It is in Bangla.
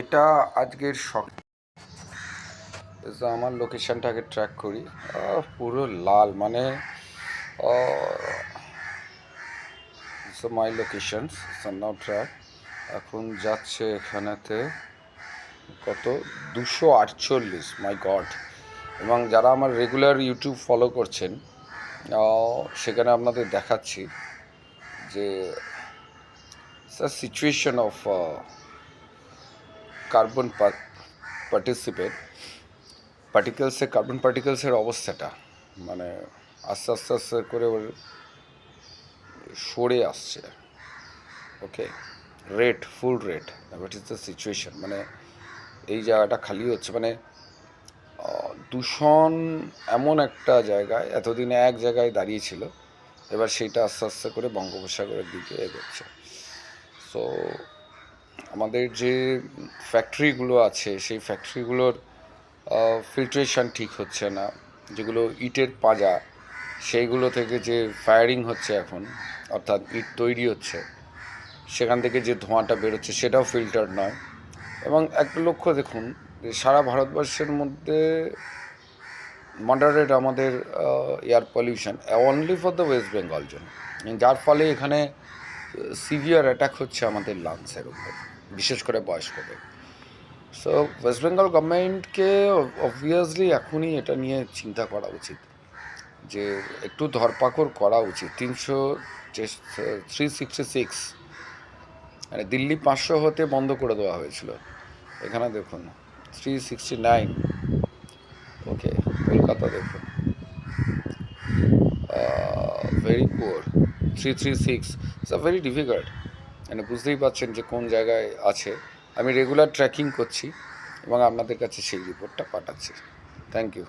এটা আজকের আমার লোকেশনটাকে ট্র্যাক করি। পুরো লাল, মানে মাই লোকেশন নাও ট্র্যাক। এখন যাচ্ছে এখানেতে কত, 248, মাই গড। এবং যারা আমার রেগুলার ইউটিউব ফলো করছেন, সেখানে আপনাদের দেখাচ্ছি যে সিচুয়েশন অফ কার্বন কার্বন পার্টিকেলসের অবস্থাটা, মানে আস্তে আস্তে আস্তে করে ওর সরে আসছে। Okay, red, full red, what is the situation, মানে এই জায়গাটা খালি হচ্ছে, মানে দূষণ এমন একটা জায়গায়, এতদিনে এক জায়গায় দাঁড়িয়েছিল, এবার সেইটা আস্তে আস্তে করে বঙ্গোপসাগরের দিকে এগোচ্ছে। সো আমাদের যে ফ্যাক্টরিগুলো আছে, সেই ফ্যাক্টরিগুলোর ফিল্ট্রেশন ঠিক হচ্ছে না। যেগুলো ইটের পাঁজা, সেইগুলো থেকে যে ফায়ারিং হচ্ছে এখন, অর্থাৎ ইট তৈরি হচ্ছে, সেখান থেকে যে ধোঁয়াটা বেরোচ্ছে সেটাও ফিল্টার নয়। এবং একটা লক্ষ্য দেখুন, যে সারা ভারতবর্ষের মধ্যে মডারেট আমাদের air pollution only for the West Bengal zone, যার ফলে এখানে সিভিয়ার অ্যাটাক হচ্ছে আমাদের লাংসের উপর, বিশেষ করে বয়স্কদের। সো ওয়েস্ট বেঙ্গল গভর্নমেন্টকে অবভিয়াসলি এখনই এটা নিয়ে চিন্তা করা উচিত, যে একটু ধরপাকড় করা উচিত। 366, মানে দিল্লি 500 হতে বন্ধ করে দেওয়া হয়েছিল, এখানে দেখুন 369। ওকে, কলকাতা দেখুন very poor, 336। It's a very difficult, মানে বুঝতেই পারছেন যে কোন জায়গায় আছে। আমি রেগুলার ট্র্যাকিং করছি এবং আপনাদের কাছে সেই রিপোর্টটা পাঠাচ্ছি। Thank you.